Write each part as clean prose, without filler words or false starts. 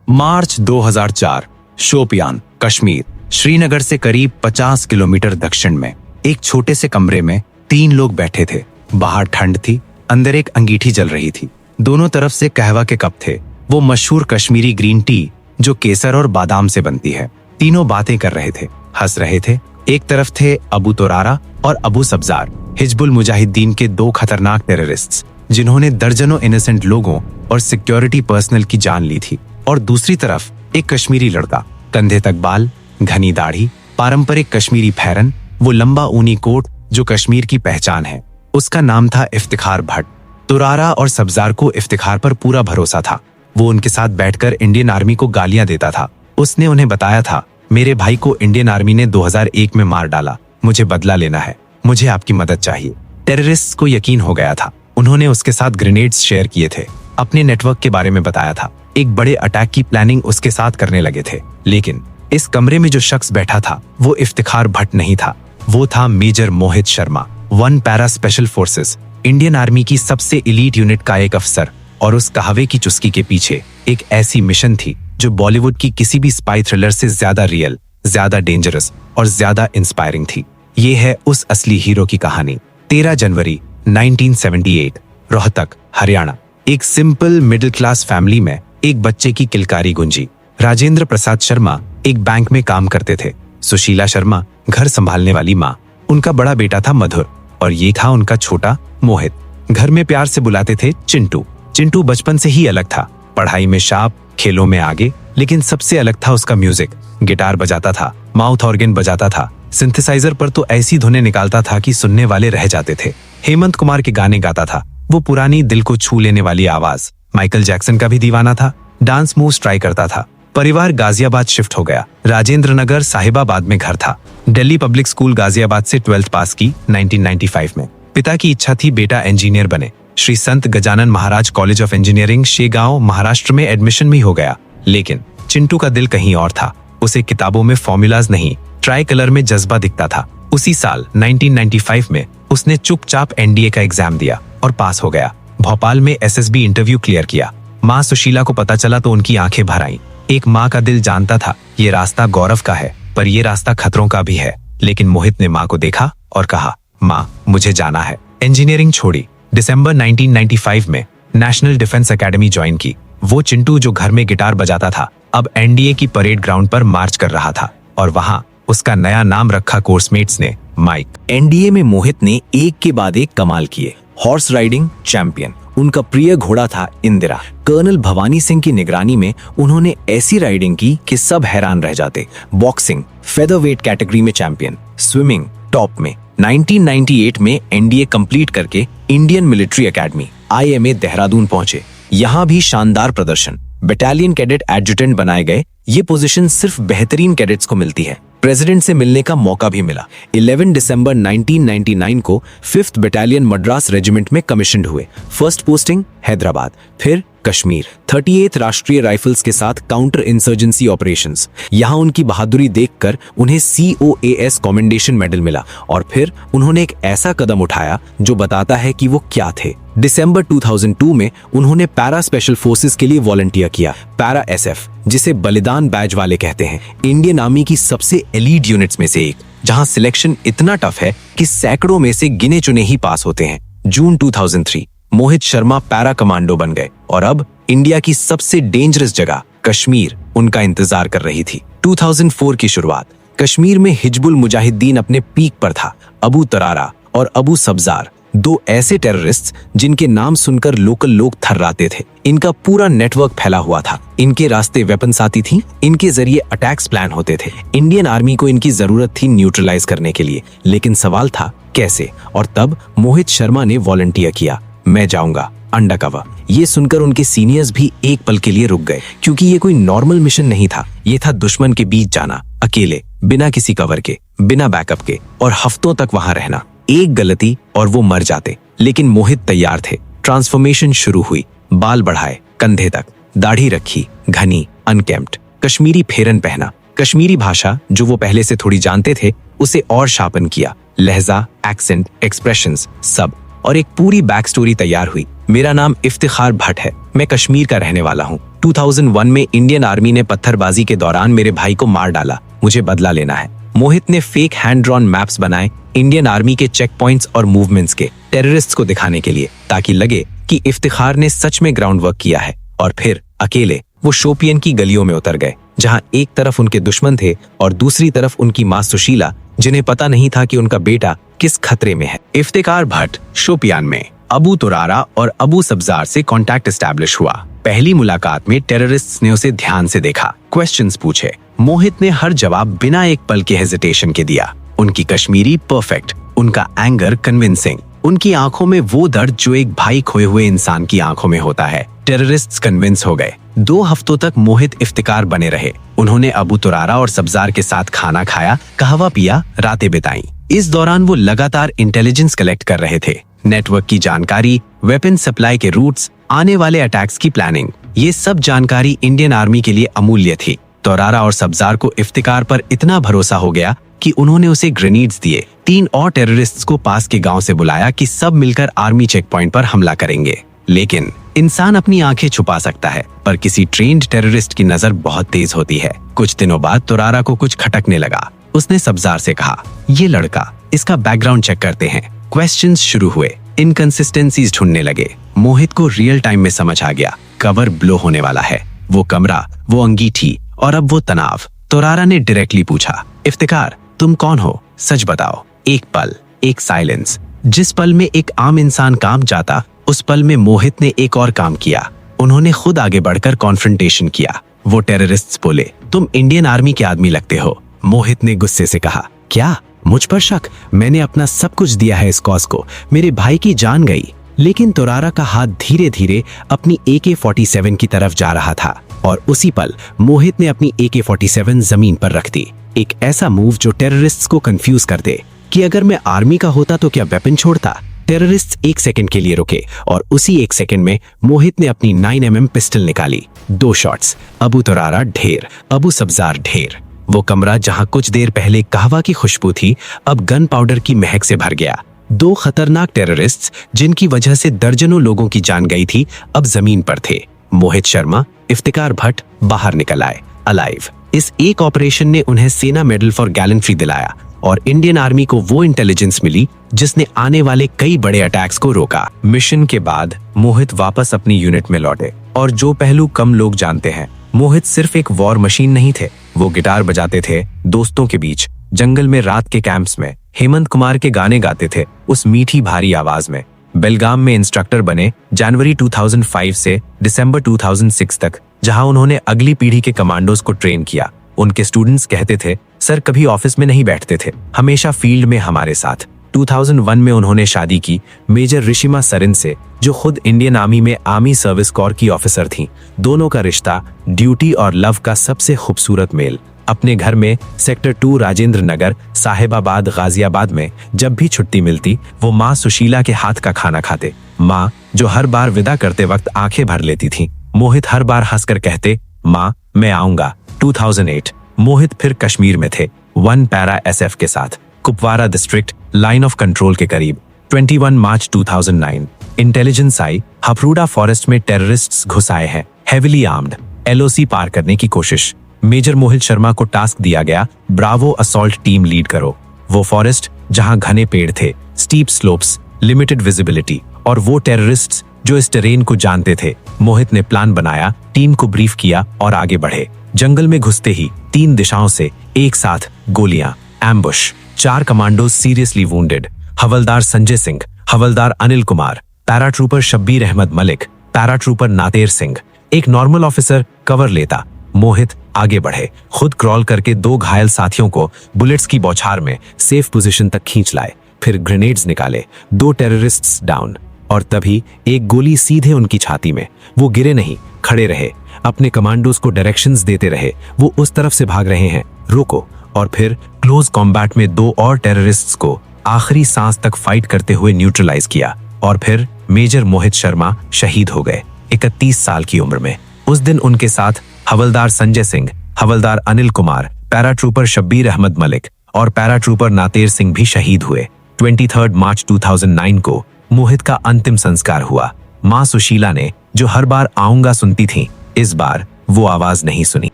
मार्च 2004, शोपियान, कश्मीर, श्रीनगर से करीब 50 किलोमीटर दक्षिण में एक छोटे से कमरे में 3 लोग बैठे थे। बाहर ठंड थी, अंदर एक अंगीठी जल रही थी। दोनों तरफ से कहवा के कप थे, वो मशहूर कश्मीरी ग्रीन टी जो केसर और बादाम से बनती है। तीनों बातें कर रहे थे, हंस रहे थे। एक तरफ थे अबू तुरारा और अबू सब्जार, हिजबुल मुजाहिदीन के 2 खतरनाक टेररिस्ट्स जिन्होंने दर्जनों इनोसेंट लोगों और सिक्योरिटी पर्सनल की जान ली थी। और दूसरी तरफ एक कश्मीरी लड़का, कंधे तक बाल, घनी दाढ़ी, पारंपरिक कश्मीरी फैरन, वो लंबा ऊनी कोट जो कश्मीर की पहचान है। उसका नाम था इफ्तिखार भट्ट। तुरारा और सब्जार को इफ्तिखार पर पूरा भरोसा था। वो उनके साथ बैठकर इंडियन आर्मी को गालियां देता था। उसने उन्हें बताया था, मेरे भाई को इंडियन आर्मी ने 2001 में मार डाला, मुझे बदला लेना है, मुझे आपकी मदद चाहिए। टेररिस्ट्स को यकीन हो गया था। उन्होंने उसके साथ ग्रेनेड्स शेयर किए थे, अपने नेटवर्क के बारे में बताया था। एक बड़े अटैक की प्लानिंग उसके साथ करने लगे थे। लेकिन इस कमरे में जो शख्स बैठा था वो इफ्तिखार भट्ट नहीं था, वो था major Mohit Sharma, 1 para special forces, Indian army की सबसे एलीट यूनिट का एक अफसर। और उस कहावे की चुस्की के पीछे एक ऐसी मिशन थी जो बॉलीवुड की किसी भी स्पाई थ्रिलर से ज्यादा रियल, ज्यादा डेंजरस और ज्यादा इंस्पायरिंग थी। ये है उस असली हीरो की कहानी। 13 जनवरी 1978, रोहतक, हरियाणा। एक सिंपल मिडिल क्लास फैमिली में एक बच्चे की किलकारी गुंजी। राजेंद्र प्रसाद शर्मा एक बैंक में काम करते थे। सुशीला शर्मा घर संभालने वाली माँ। उनका बड़ा बेटा था मधुर और ये था उनका छोटा मोहित। घर में प्यार से बुलाते थे चिंटू। चिंटू बचपन से ही अलग था, पढ़ाई में शार्प, खेलों में आगे, लेकिन सबसे अलग था उसका म्यूजिक। गिटार बजाता था, माउथ ऑर्गन बजाता था, सिंथेसाइजर पर तो ऐसी धुनें निकालता था कि सुनने वाले रह जाते थे। हेमंत कुमार के गाने गाता था, वो पुरानी दिल को छू लेने वाली आवाज। माइकल जैक्सन का भी दीवाना था, डांस मूव्स ट्राई करता था। परिवार गाजियाबाद शिफ्ट हो गया। राजेंद्र नगर साहिबाबाद में घर था। दिल्ली पब्लिक स्कूल गाजियाबाद से 12th पास की 1995 में। पिता की इच्छा थी बेटा इंजीनियर बने। Shri Sant Gajanan Maharaj college of engineering, Shegaon, Maharashtra में एडमिशन भी हो गया। लेकिन चिंटू का दिल कहीं और था। उसे किताबों में फॉर्मूलाज नहीं, ट्राई कलर में जज्बा दिखता था। उसी साल 1995 में उसने चुपचाप एनडीए का एग्जाम दिया और पास हो गया। भोपाल में एसएसबी इंटरव्यू क्लियर किया। माँ सुशीला को पता चला तो उनकी आंखें भर आईं। एक माँ का दिल जानता था ये रास्ता गौरव का है, पर ये रास्ता खतरों का भी है। लेकिन मोहित ने माँ को देखा और कहा, माँ मुझे जाना है। इंजीनियरिंग छोड़ी। दिसंबर 1995 में नेशनल डिफेंस एकेडमी ज्वाइन की। वो चिंटू जो घर में गिटार बजाता था अब एनडीए की परेड ग्राउंड पर मार्च कर रहा था और वहां उसका नया नाम रखा कोर्समेट्स ने, माइक। एनडीए में मोहित ने एक के बाद एक कमाल किए। हॉर्स राइडिंग चैंपियन, उनका प्रिय घोड़ा था इंदिरा। कर्नल भवानी सिंह की निगरानी में उन्होंने ऐसी राइडिंग की कि सब हैरान रह जाते। बॉक्सिंग फेदरवेट कैटेगरी में चैंपियन, स्विमिंग टॉप में। 1998 में एनडीए कंप्लीट करके Indian military academy IMA Dehradun पहुंचे। यहाँ भी शानदार प्रदर्शन। बटालियन कैडेट एडजुटेंट बनाए गए। ये पोजीशन सिर्फ बेहतरीन कैडेट्स को मिलती है। प्रेसिडेंट से मिलने का मौका भी मिला। 11 दिसंबर 1999 को 5th बटालियन मद्रास रेजिमेंट में कमीशन्ड हुए। फर्स्ट पोस्टिंग हैदराबाद, फिर कश्मीर। 38th राष्ट्रीय राइफल्स के साथ काउंटर इंसर्जेंसी ऑपरेशंस। यहाँ उनकी बहादुरी देखकर उन्हें COAS कमेंडेशन मेडल मिला और फिर उन्होंने एक ऐसा कदम उठाया जो बताता है कि वो क्या थे। दिसंबर 2002 में उन्होंने पैरा स्पेशल फोर्सेस के लिए वॉलंटियर किया। पैरा SF, जिसे बलिदान बैज वाले कहते हैं, इंडियन आर्मी की सबसे एलीट यूनिट्स में से एक, जहां सिलेक्शन इतना टफ है कि सैकड़ों में से गिने चुने ही पास होते हैं। जून 2003 मोहित शर्मा पैरा कमांडो बन गए और अब इंडिया की सबसे डेंजरस जगह कश्मीर उनका इंतजार कर रही थी। 2004 की शुरुआत। कश्मीर में हिजबुल मुजाहिदीन अपने पीक पर था। अबू तुरारा और अबू सब्जार, 2 ऐसे टेररिस्ट्स जिनके नाम सुनकर लोकल लोग थर्राते थे। इनका पूरा नेटवर्क फैला हुआ था। इनके रास्ते वेपन्स आती थी, इनके जरिए अटैक्स प्लान होते थे। इंडियन आर्मी को इनकी जरूरत थी न्यूट्रलाइज करने के लिए, लेकिन सवाल था कैसे। और तब मोहित शर्मा ने वॉलंटियर किया, मैं जाऊंगा अंडरकवर। ये सुनकर उनके सीनियर्स भी एक पल के लिए रुक गए, क्योंकि ये कोई नॉर्मल मिशन नहीं था। ये था दुश्मन के बीच जाना, अकेले, बिना किसी कवर के, बिना बैकअप के, और हफ्तों तक वहां रहना। एक गलती और वो मर जाते। लेकिन मोहित तैयार थे। ट्रांसफॉर्मेशन शुरू हुई। बाल बढ़ाए कंधे तक, दाढ़ी रखी घनी, अनकेम्प्ड, कश्मीरी फेरन पहना, कश्मीरी भाषा जो वो पहले से थोड़ी जानते थे उसे और शार्पन किया। लहजा, एक्सेंट, एक्सप्रेशंस, सब। और एक पूरी बैक स्टोरी तैयार हुई। मेरा नाम इफ्तिखार भट्ट है, मैं कश्मीर का रहने वाला हूँ। 2001 में इंडियन आर्मी ने पत्थरबाजी के दौरान मेरे भाई को मार डाला, मुझे बदला लेना है। मोहित ने फेक हैंड ड्रॉन मैप्स बनाए इंडियन आर्मी के चेक पॉइंट्स और मूवमेंट्स के टेररिस्ट्स को दिखाने के लिए, ताकि लगे कि इफ्तिखार ने सच में ग्राउंड वर्क किया है। और फिर अकेले वो शोपियन की गलियों में उतर गए, जहां एक तरफ उनके दुश्मन थे और दूसरी तरफ उनकी मां सुशीला, जिन्हें पता नहीं था कि उनका बेटा किस खतरे में है। इफ्तिकार भट्ट शोपियान में अबू तुरारा और अबू सब्जार से कांटेक्ट एस्टैब्लिश हुआ। पहली मुलाकात में टेररिस्ट्स ने उसे ध्यान से देखा, क्वेश्चंस पूछे। मोहित ने हर जवाब बिना एक पल के हेजिटेशन के दिया। उनकी कश्मीरी परफेक्ट, उनका एंगर कन्विंसिंग, उनकी आंखों में वो दर्द जो एक भाई खोए हुए इंसान की आंखों में होता है। टेररिस्ट्स कन्विंस हो गए। 2 हफ्तों तक मोहित इफ्तिकार बने रहे। उन्होंने अबू तुरारा और सब्जार के साथ खाना खाया, कहवा पिया, रातें बिताई। इस दौरान वो लगातार इंटेलिजेंस कलेक्ट कर रहे थे, नेटवर्क की जानकारी, वेपन सप्लाई के रूट्स, आने वाले अटैक्स की प्लानिंग। ये सब जानकारी इंडियन आर्मी के लिए अमूल्य थी। तुरारा और सब्जार को इफ्तिकार पर इतना भरोसा हो गया कि उन्होंने उसे ग्रेनेड्स दिए। 3 और टेररिस्ट्स को पास के गांव से बुलाया कि सब मिलकर आर्मी चेक पॉइंट पर हमला करेंगे। लेकिन इंसान अपनी आंखें छुपा सकता है, पर किसी ट्रेन्ड टेररिस्ट की नजर बहुत तेज होती है। कुछ दिनों बाद तुरारा को कुछ खटकने लगा। उसने सब्जार से कहा, ये लड़का, इसका बैकग्राउंड चेक करते हैं। क्वेश्चंस शुरू हुए, इनकंसिस्टेंसीज ढूंढने लगे। मोहित को रियल टाइम में समझ आ गया, कवर ब्लो होने वाला है। वो कमरा, वो अंगीठी और अब वो तनाव। तुरारा ने डायरेक्टली पूछा, इफ्तिकार, तुम कौन हो, सच बताओ। एक पल, एक साइलेंस। जिस पल में एक आम इंसान काम जाता, उस पल में मोहित ने एक और काम किया। उन्होंने खुद आगे बढ़कर कॉन्फ्रंटेशन किया। वो टेररिस्ट्स बोले, तुम इंडियन आर्मी के आदमी लगते हो। मोहित ने गुस्से से कहा, क्या मुझ पर शक? मैंने अपना सब कुछ दिया है इस कॉज को, मेरे भाई की जान गई। लेकिन तुरारा का हाथ धीरे धीरे अपनी AK-47 की तरफ जा रहा था और उसी पल मोहित ने अपनी AK-47 जमीन पर रख दी। एक ऐसा मूव जो टेररिस्ट्स को कंफ्यूज कर दे कि अगर मैं आर्मी का होता तो क्या वेपन छोड़ता। टेररिस्ट्स 1 सेकंड के लिए रुके और उसी 1 सेकंड में मोहित ने अपनी 9mm पिस्टल निकाली। 2 शॉट्स, अबू तुरारा ढेर, अबू सब्जार ढेर। वो कमरा जहां कुछ देर पहले कहवा की खुशबू थी, अब गन पाउडर की महक से भर गया। 2 खतरनाक टेररिस्ट्स, जिनकी वजह से दर्जनों लोगों की जान गई थी, अब जमीन पर थे। मोहित शर्मा, इफ्तिकार भट्ट बाहर निकल आए अलाइव। इस एक ऑपरेशन ने उन्हें सेना मेडल फॉर गैलेंट्री दिलाया और इंडियन आर्मी को वो इंटेलिजेंस मिली जिसने आने वाले कई बड़े अटैक्स को रोका। मिशन के बाद मोहित वापस अपनी यूनिट में लौटे और जो पहलू कम लोग जानते हैं, मोहित सिर्फ एक वॉर मशीन नहीं थे। वो गिटार बजाते थे दोस्तों के बीच, जंगल में, रात के कैंप्स में, हेमंत कुमार के गाने गाते थे उस मीठी भारी आवाज में। बेलगाम में इंस्ट्रक्टर बने जनवरी 2005 से दिसंबर 2006 तक, जहां उन्होंने अगली पीढ़ी के कमांडोज को ट्रेन किया। उनके स्टूडेंट्स कहते थे, सर कभी ऑफिस में नहीं बैठते थे, हमेशा फील्ड में हमारे साथ। 2001 में उन्होंने शादी की मेजर ऋषिमा सरिन से, जो खुद इंडियन आर्मी में आर्मी सर्विस कॉर की ऑफिसर थीं। दोनों का रिश्ता ड्यूटी और लव का सबसे खूबसूरत मेल। अपने घर में सेक्टर 2 राजेंद्र नगर, साहिबाबाद, गाजियाबाद में जब भी छुट्टी मिलती, वो माँ सुशीला के हाथ का खाना खाते। माँ जो हर बार विदा करते वक्त आंखें भर लेती थीं। मोहित हर बार हंसकर कहते, माँ मैं आऊंगा। 2008 मोहित फिर कश्मीर में थे, 1 पैरा SF के साथ, Kupwara district, line of control के करीब। 21 मार्च 2009 इंटेलिजेंस आई, हफरूडा फॉरेस्ट में टेररिस्ट्स घुस आए हैं, हेविली आर्म्ड। LOC पार करने की कोशिश। मेजर मोहित शर्मा को टास्क दिया गया, ब्रावो असॉल्ट टीम लीड करो। वो फॉरेस्ट जहां घने पेड़ थे, स्टीप स्लोप्स, लिमिटेड विजिबिलिटी, और वो टेररिस्ट्स जो इस टेरेन को जानते थे। मोहित ने प्लान बनाया, टीम को ब्रीफ किया और आगे बढ़े। जंगल में घुसते ही 3 दिशाओं से एक साथ गोलियां, एम्बुश। 4 कमांडोज सीरियसली वुंडेड, हवलदार संजय सिंह, हवलदार अनिल कुमार, पैराट्रूपर शब्बीर अहमद मलिक, पैराट्रूपर नातेर सिंह। एक नॉर्मल ऑफिसर कवर लेता। मोहित आगे बढ़े, खुद क्रॉल करके 2 घायल साथियों को बुलेट्स की बौछार में सेफ पोजीशन तक खींच लाए, फिर ग्रेनेड्स निकाले। 2 टेररिस्ट्स डाउन, और तभी एक गोली सीधे उनकी छाती में। वो गिरे नहीं, खड़े रहे, अपने कमांडोज को डायरेक्शंस देते रहे, वो उस तरफ से भाग रहे हैं, रोको। और फिर क्लोज कॉम्बैट में 2 और टेररिस्ट्स को आखिरी सांस तक फाइट करते हुए न्यूट्रलाइज किया। और फिर मेजर मोहित शर्मा शहीद हो गए 31 साल की उम्र में। उस दिन उनके साथ हवलदार संजय सिंह, हवलदार अनिल कुमार, पैराट्रूपर शब्बीर अहमद मलिक और पैराट्रूपर नातेर सिंह भी शहीद हुए। 23 मार्च 2009 को मोहित का अंतिम संस्कार हुआ। माँ सुशीला ने, जो हर बार आऊंगा सुनती थी, इस बार वो आवाज नहीं सुनी।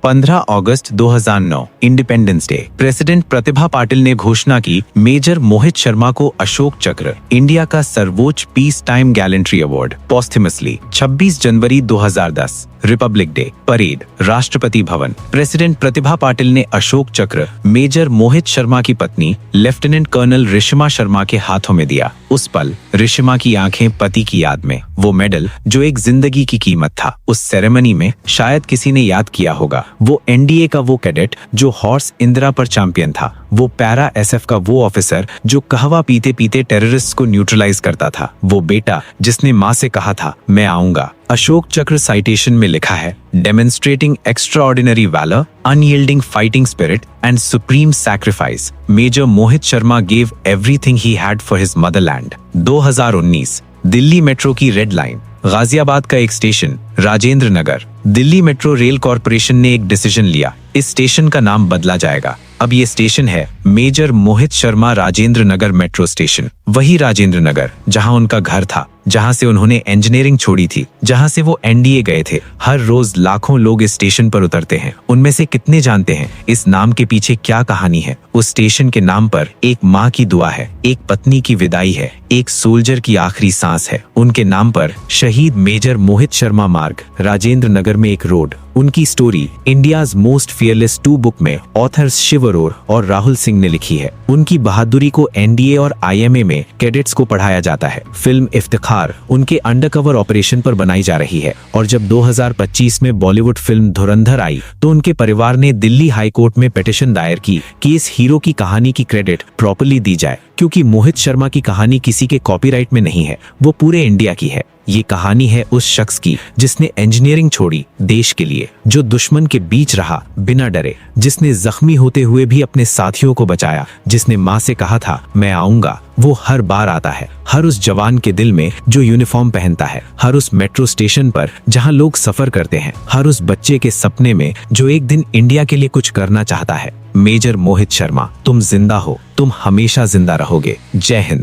15 अगस्त 2009 independence day. President Pratibha Patil ने घोषणा की मेजर मोहित शर्मा को अशोक चक्र, इंडिया का सर्वोच्च peace time gallantry award, posthumously. 26 जनवरी 2010 Republic day, parade, Rashtrapati Bhavan. President Pratibha Patil ने अशोक चक्र मेजर मोहित शर्मा की पत्नी लेफ्टिनेंट कर्नल रिशिमा शर्मा के हाथों में दिया। उस पल रिशिमा की आंखें पति की याद में। वो मेडल जो एक जिंदगी की कीमत था, उस सेरेमनी में शायद किसी ने याद किया होगा। वो एनडीए का वो कैडेट जो हॉर्स इंदिरा पर चैंपियन था, वो पैरा एसएफ का वो ऑफिसर जो कहवा पीते पीते टेररिस्ट को न्यूट्रलाइज करता था, वो बेटा जिसने माँ से कहा था मैं आऊंगा। अशोक चक्र साइटेशन में लिखा है, demonstrating extraordinary valour, unyielding fighting spirit and supreme sacrifice, major Mohit Sharma gave everything he had for his motherland. 2019 Delhi metro की रेड लाइन, गाजियाबाद का एक station Rajendra Nagar. Delhi metro rail corporation ने एक डिसीजन लिया, इस स्टेशन का नाम बदला जाएगा। अब ये स्टेशन है major Mohit Sharma Rajendra Nagar metro station. वही राजेंद्र नगर जहां उनका घर था, जहां से उन्होंने इंजीनियरिंग छोड़ी थी, जहां से वो एनडीए गए थे। हर रोज लाखों लोग इस स्टेशन पर उतरते हैं। उनमें से कितने जानते हैं इस नाम के पीछे क्या कहानी है? उस स्टेशन के नाम पर एक माँ की दुआ है, एक पत्नी की विदाई है, एक सोल्जर की आखिरी सांस है। उनके नाम पर शहीद मेजर मोहित शर्मा मार्ग, राजेंद्र नगर में एक रोड। उनकी story India's most fearless 2 book में ऑथर्स शिव अरोर और राहुल सिंह ने लिखी है। उनकी बहादुरी को एनडीए और आईएमए में कैडेट्स को पढ़ाया जाता है। फिल्म इफ्तिखार उनके अंडरकवर ऑपरेशन पर बनाई जा रही है, और जब 2025 में बॉलीवुड फिल्म धुरंधर आई तो उनके परिवार ने दिल्ली हाई कोर्ट में पिटीशन दायर की कि इस हीरो की कहानी की क्रेडिट प्रॉपर्ली दी जाए, क्योंकि मोहित शर्मा की कहानी किसी के कॉपीराइट में नहीं है, वो पूरे इंडिया की है। ये कहानी है उस शख्स की जिसने इंजीनियरिंग छोड़ी देश के लिए, जो दुश्मन के बीच रहा बिना डरे, जिसने जख्मी होते हुए भी अपने साथियों को बचाया, जिसने माँ से कहा था मैं आऊंगा। वो हर बार आता है, हर उस जवान के दिल में जो यूनिफॉर्म पहनता है, हर उस मेट्रो स्टेशन पर जहां लोग सफर करते हैं, हर उस बच्चे के सपने में जो एक दिन इंडिया के लिए कुछ करना चाहता है। मेजर मोहित शर्मा, तुम जिंदा हो, तुम हमेशा जिंदा रहोगे। जय हिंद।